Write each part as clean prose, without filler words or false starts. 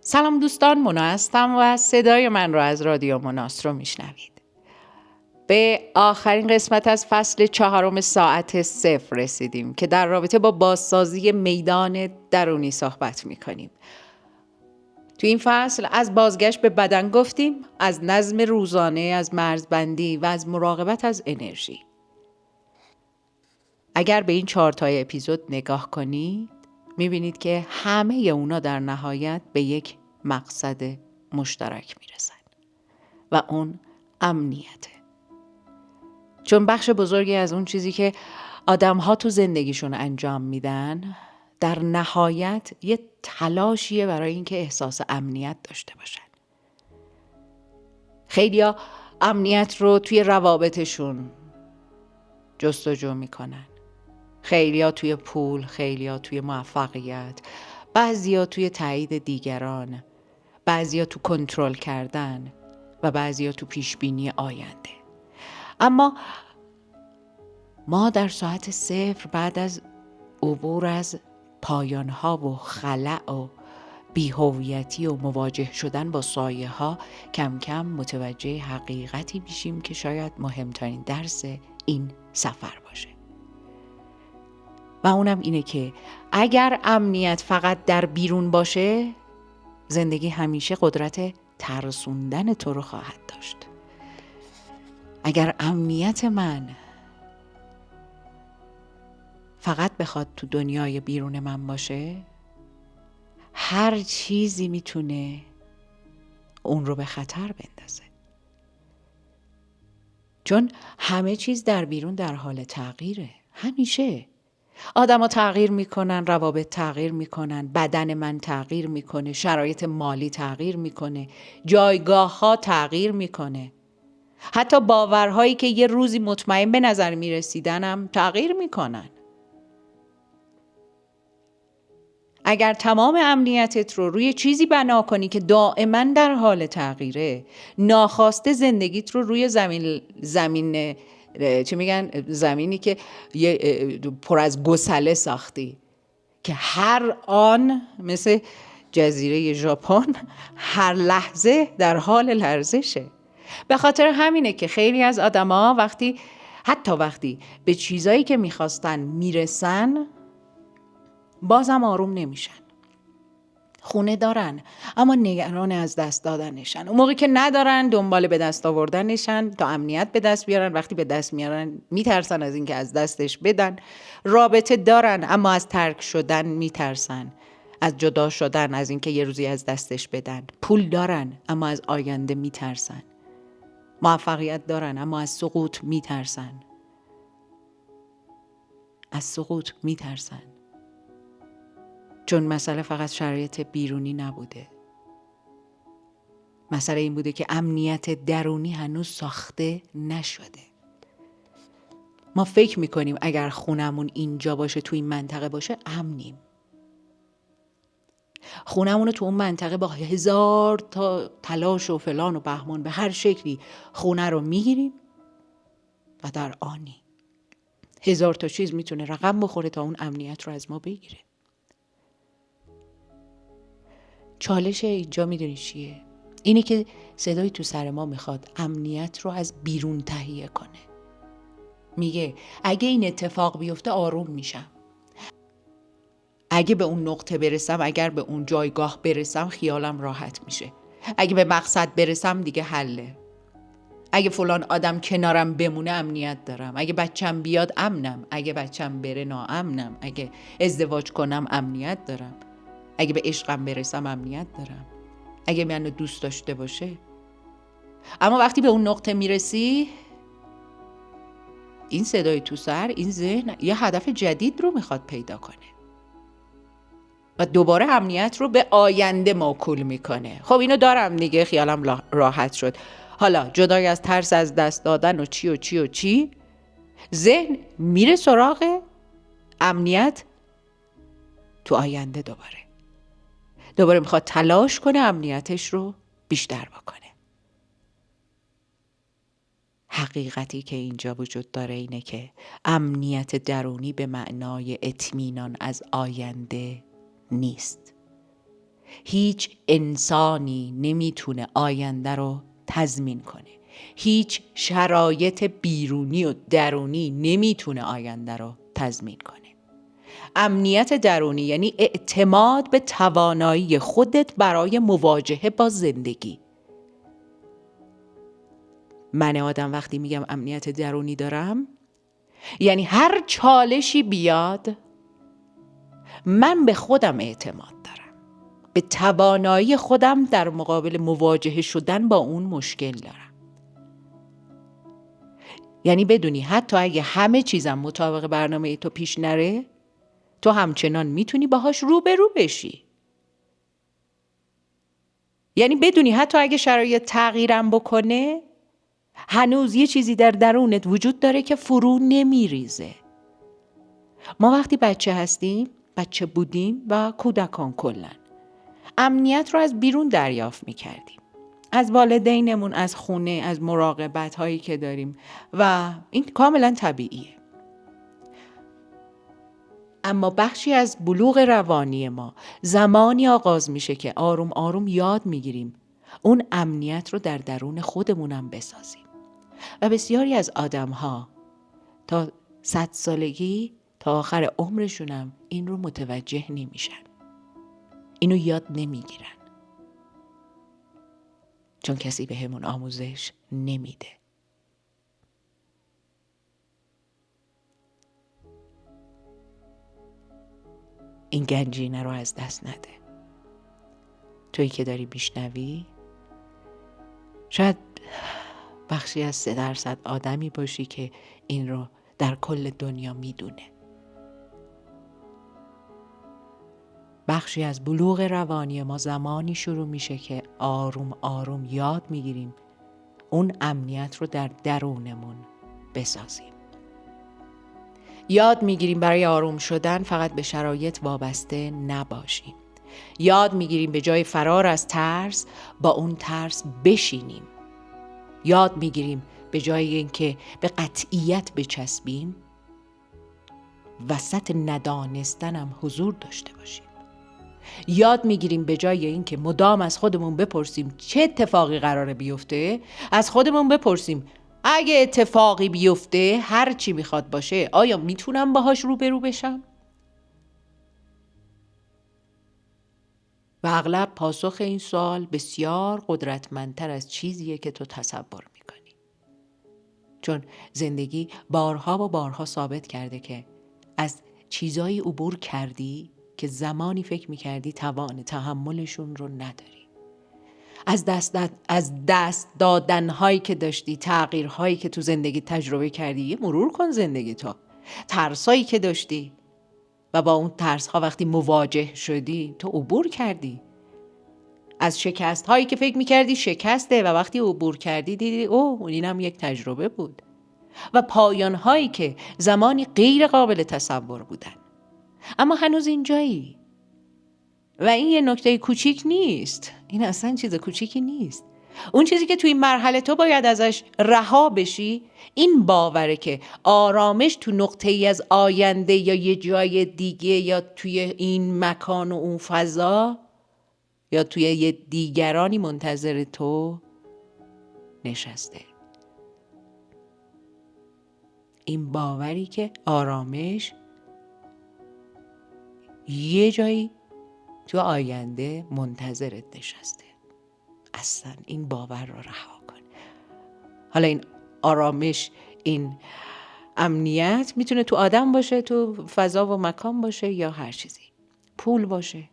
سلام دوستان، مونا هستم و صدای من را از رادیو موناسترو میشنوید. به آخرین قسمت از فصل 4 ساعت 0 رسیدیم که در رابطه با بازسازی میدان درونی صحبت میکنیم. تو این فصل از بازگشت به بدن گفتیم، از نظم روزانه، از مرزبندی و از مراقبت از انرژی. اگر به این 4 اپیزود نگاه کنید میبینید که همه اونا در نهایت به یک مقصد مشترک میرسن و اون امنیته. چون بخش بزرگی از اون چیزی که آدم‌ها تو زندگیشون انجام میدن در نهایت یه تلاشیه برای اینکه احساس امنیت داشته باشن. خیلیا امنیت رو توی روابطشون جستجو میکنن، خیلیا توی پول، خیلیا توی موفقیت، بعضیا توی تایید دیگران، بعضیا تو کنترل کردن و بعضیا تو پیشبینی آینده. اما ما در ساعت 0 بعد از عبور از پایان‌ها و خلأ و بی‌هویتی و مواجه شدن با سایه‌ها کم کم متوجه حقیقتی میشیم که شاید مهمترین درس این سفر باشه. و اونم اینه که اگر امنیت فقط در بیرون باشه، زندگی همیشه قدرت ترسوندن تو رو خواهد داشت. اگر امنیت من فقط بخواد تو دنیای بیرون من باشه، هر چیزی میتونه اون رو به خطر بندازه. چون همه چیز در بیرون در حال تغییره. همیشه آدم‌ها تغییر میکنن، روابط تغییر میکنن، بدن من تغییر میکنه، شرایط مالی تغییر میکنه، جایگاه‌ها تغییر میکنه، حتی باورهایی که یه روزی مطمئن به نظر میرسیدنم تغییر میکنن. اگر تمام امنیتت رو روی چیزی بنا کنی که دائما در حال تغییره، ناخواسته زندگیت رو روی زمینی که پر از گسله ساختی که هر آن مثل جزیره ژاپن هر لحظه در حال لرزشه. به خاطر همینه که خیلی از آدما حتی وقتی به چیزایی که میخواستن میرسن بازم آروم نمیشن. خونه دارن اما نگران از دست دادنشن. اون موقع که ندارن دنبال به دست آوردنشن تا امنیت به دست بیارن. وقتی به دست میارن میترسن از اینکه از دستش بدن. رابطه دارن اما از ترک شدن میترسن، از جدا شدن، از اینکه یه روزی از دستش بدن. پول دارن اما از آینده میترسن. موفقیت دارن اما از سقوط میترسن. از سقوط میترسن چون مسئله فقط شرایط بیرونی نبوده. مسئله این بوده که امنیت درونی هنوز ساخته نشده. ما فکر میکنیم اگر خونمون اینجا باشه، تو این منطقه باشه، امنیم. خونمون رو تو اون منطقه با 1000 تا تلاش و فلان و بهمان به هر شکلی خونه رو میگیریم و در آنی 1000 تا چیز میتونه رقم بخوره تا اون امنیت رو از ما بگیره. چالش اینجا میدونی چیه؟ اینه که صدایی تو سر ما میخواد امنیت رو از بیرون تهیه کنه. میگه اگه این اتفاق بیفته آروم میشم، اگه به اون نقطه برسم، اگر به اون جایگاه برسم خیالم راحت میشه، اگه به مقصد برسم دیگه حله، اگه فلان آدم کنارم بمونه امنیت دارم، اگه بچم بیاد امنم، اگه بچم بره ناامنم، اگه ازدواج کنم امنیت دارم، اگه به عشقم برسم امنیت دارم، اگه منو دوست داشته باشه. اما وقتی به اون نقطه میرسی، این صدای تو سر، این ذهن یه هدف جدید رو میخواد پیدا کنه و دوباره امنیت رو به آینده موکول میکنه. خب اینو دارم دیگه، خیالم راحت شد. حالا جدای از ترس از دست دادن و چی و چی و چی، ذهن میره سراغ امنیت تو آینده. دوباره میخواد تلاش کنه امنیتش رو بیشتر بکنه. حقیقتی که اینجا وجود داره اینه که امنیت درونی به معنای اطمینان از آینده نیست. هیچ انسانی نمیتونه آینده رو تضمین کنه. هیچ شرایط بیرونی و درونی نمیتونه آینده رو تضمین کنه. امنیت درونی یعنی اعتماد به توانایی خودت برای مواجهه با زندگی. من آدم وقتی میگم امنیت درونی دارم، یعنی هر چالشی بیاد من به خودم اعتماد دارم، به توانایی خودم در مقابل مواجهه شدن با اون مشکل دارم. یعنی بدونی حتی اگه همه چیزم مطابق برنامه تو پیش نره، تو همچنان میتونی باهاش روبرو بشی. یعنی بدونی حتی اگه شرایط تغییرم بکنه، هنوز یه چیزی در درونت وجود داره که فرو نمیریزه. ما وقتی بچه بودیم و کودکان کلن، امنیت رو از بیرون دریافت میکردیم. از والدینمون، از خونه، از مراقبت هایی که داریم و این کاملا طبیعیه. اما بخشی از بلوغ روانی ما زمانی آغاز میشه که آروم آروم یاد میگیریم اون امنیت رو در درون خودمونم بسازیم. و بسیاری از آدم ها تا 100 سالگی تا آخر عمرشونم این رو متوجه نمیشن. اینو یاد نمیگیرن. چون کسی به همون آموزش نمیده. این گنجینه رو از دست نده. تویی که داری میشنوی شاید بخشی از 3% آدمی باشی که این رو در کل دنیا میدونه. بخشی از بلوغ روانی ما زمانی شروع میشه که آروم آروم یاد میگیریم اون امنیت رو در درونمون بسازیم. یاد میگیریم برای آروم شدن فقط به شرایط وابسته نباشیم. یاد میگیریم به جای فرار از ترس با اون ترس بشینیم. یاد میگیریم به جای اینکه به قطعیت بچسبیم وسط ندانستنم حضور داشته باشیم. یاد میگیریم به جای اینکه مدام از خودمون بپرسیم چه اتفاقی قراره بیفته، از خودمون بپرسیم اگه اتفاقی بیفته هر چی میخواد باشه آیا میتونم باهاش روبرو بشم؟ و اغلب پاسخ این سوال بسیار قدرتمندتر از چیزیه که تو تصور میکنی. چون زندگی بارها و بارها ثابت کرده که از چیزایی عبور کردی که زمانی فکر میکردی توان تحملشون رو نداری. از دست دادنهایی که داشتی، تغییرهایی که تو زندگی تجربه کردی، یه مرور کن زندگی تو. ترسایی که داشتی و با اون ترسها وقتی مواجه شدی تو عبور کردی. از شکست هایی که فکر میکردی شکسته و وقتی عبور کردی دیدی اوه اینم یک تجربه بود. و پایان هایی که زمانی غیر قابل تصور بودن اما هنوز اینجایی. و این یه نکته کوچیک نیست. این اصلا چیز کوچیکی نیست. اون چیزی که توی این مرحله تو باید ازش رها بشی این باوره که آرامش تو نقطه ای از آینده یا یه جای دیگه یا توی این مکان و اون فضا یا توی یه دیگرانی منتظر تو نشسته. این باوری که آرامش یه جایی تو آینده منتظرت نشسته. اصلا این باور رو رها کن. حالا این آرامش، این امنیت میتونه تو آدم باشه، تو فضا و مکان باشه یا هر چیزی، پول باشه.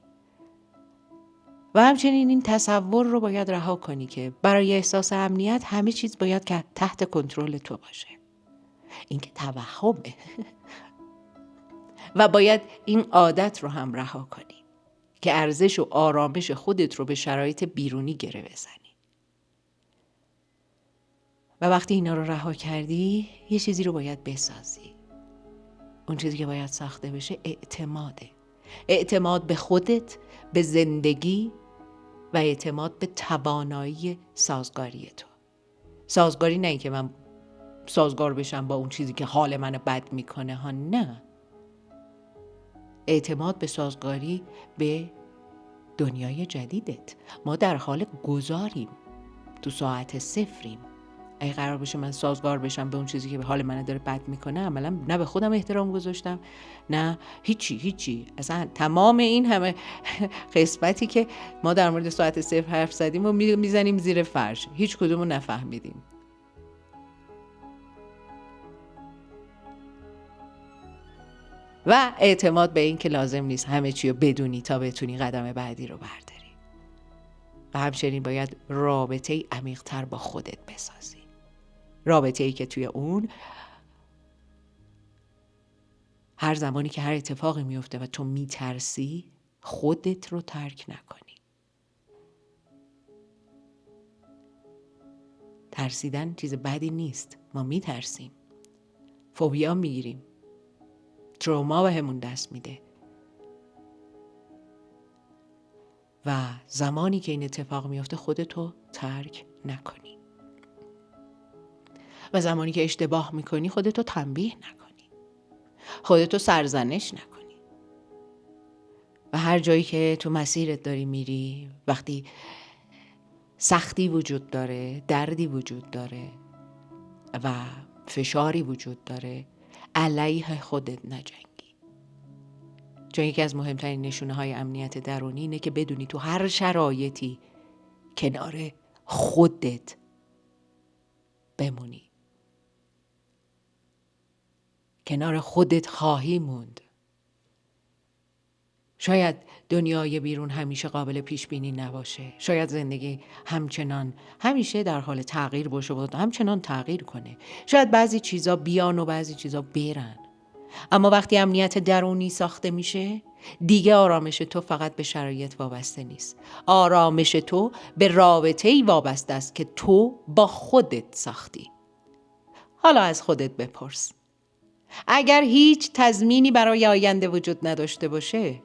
و همچنین این تصور رو باید رها کنی که برای احساس امنیت همه چیز باید که تحت کنترل تو باشه. این که توهمه. و باید این عادت رو هم رها کنی که ارزش و آرامش خودت رو به شرایط بیرونی گره بزنی. و وقتی اینا رو رها کردی یه چیزی رو باید بسازی. اون چیزی که باید ساخته بشه اعتماده. اعتماد به خودت، به زندگی و اعتماد به توانایی سازگاری تو. سازگاری نه که من سازگار بشم با اون چیزی که حال منو بد میکنه ها، نه. اعتماد به سازگاری به دنیای جدیدت. ما در حال گذاریم، تو ساعت صفریم. اگه قرار باشه من سازگار بشم به اون چیزی که به حال من داره بد میکنه، عملا نه به خودم احترام گذاشتم، نه هیچی. اصلا تمام این همه قسمتی که ما در مورد ساعت صفر حرف زدیم و میزنیم زیر فرش، هیچ کدومو نفهمیدیم. و اعتماد به این که لازم نیست همه چی رو بدونی تا بتونی قدم بعدی رو برداری. و همچنین باید رابطه‌ای عمیق‌تر با خودت بسازی، رابطه‌ای که توی اون هر زمانی که هر اتفاقی میفته و تو میترسی، خودت رو ترک نکنی. ترسیدن چیز بدی نیست، ما میترسیم، فوبیا میگیریم، تروما بهمون دست میده. و زمانی که این اتفاق میفته خودتو ترک نکنی. و زمانی که اشتباه میکنی خودتو تنبیه نکنی، خودتو سرزنش نکنی. و هر جایی که تو مسیرت داری میری، وقتی سختی وجود داره، دردی وجود داره و فشاری وجود داره، علیه خودت نجنگی. چون یکی از مهمترین نشونه های امنیت درونی اینه که بدونی تو هر شرایطی کنار خودت بمونی. کنار خودت خواهی موند. شاید دنیای بیرون همیشه قابل پیش بینی نباشه. شاید زندگی همیشه در حال تغییر باشه و همچنان تغییر کنه. شاید بعضی چیزا بیان و بعضی چیزا برن. اما وقتی امنیت درونی ساخته میشه، دیگه آرامش تو فقط به شرایط وابسته نیست. آرامش تو به رابطه‌ای وابسته است که تو با خودت ساختی. حالا از خودت بپرس، اگر هیچ تضمینی برای آینده وجود نداشته باشه،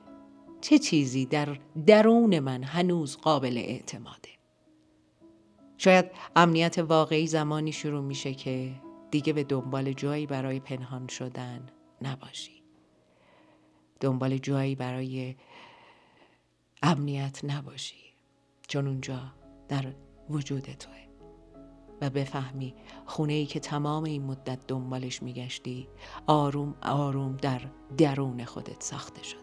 چه چیزی در درون من هنوز قابل اعتماده؟ شاید امنیت واقعی زمانی شروع میشه که دیگه به دنبال جایی برای پنهان شدن نباشی. دنبال جایی برای امنیت نباشی، چون اونجا در وجود توه. و بفهمی خونه‌ای که تمام این مدت دنبالش میگشتی آروم آروم در درون خودت ساخته شده.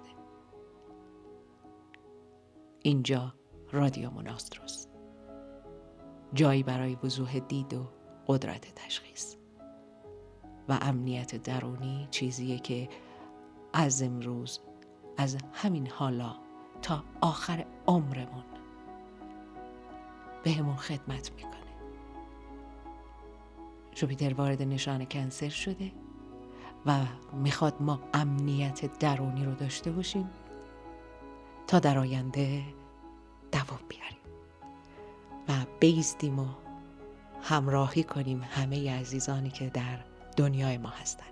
اینجا رادیو موناستروس، جایی برای وضوح دید و قدرت تشخیص. و امنیت درونی چیزیه که از امروز، از همین حالا تا آخر عمرمون بهمون خدمت میکنه. جوپیتر وارد نشان کنسر شده و میخواد ما امنیت درونی رو داشته باشیم تا در آینده دوام بیاریم و بایستیم و همراهی کنیم همه عزیزانی که در دنیای ما هستن.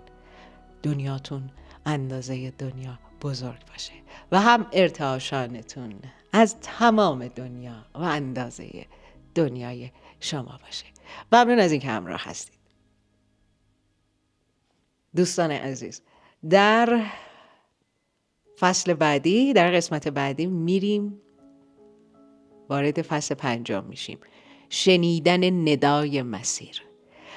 دنیاتون اندازه دنیا بزرگ باشه و هم ارتعاشانتون از تمام دنیا و اندازه دنیای شما باشه. ممنون از اینکه همراه هستید. دوستان عزیز، در فصل بعدی، در قسمت بعدی میریم وارد فصل 5 میشیم. شنیدن ندای مسیر.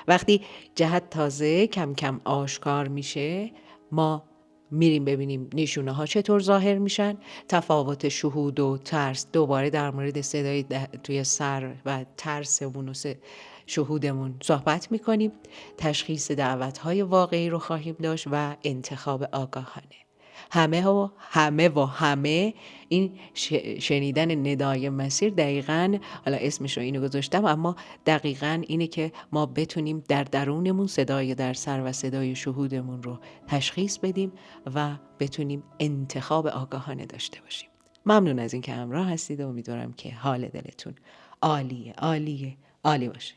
وقتی جهت تازه کم کم آشکار میشه، ما میریم ببینیم نشونه ها چطور ظاهر میشن، تفاوت شهود و ترس. دوباره در مورد صدای توی سر و ترسمون و شهودمون صحبت میکنیم. تشخیص دعوت‌های واقعی رو خواهیم داشت و انتخاب آگاهانه. همه این شنیدن ندای مسیر دقیقاً، حالا اسمش رو اینو گذاشتم، اما دقیقاً اینه که ما بتونیم در درونمون صدای در سر و صدای شهودمون رو تشخیص بدیم و بتونیم انتخاب آگاهانه داشته باشیم. ممنون از اینکه همراه هستید و امیدوارم که حال دلتون عالی باشه.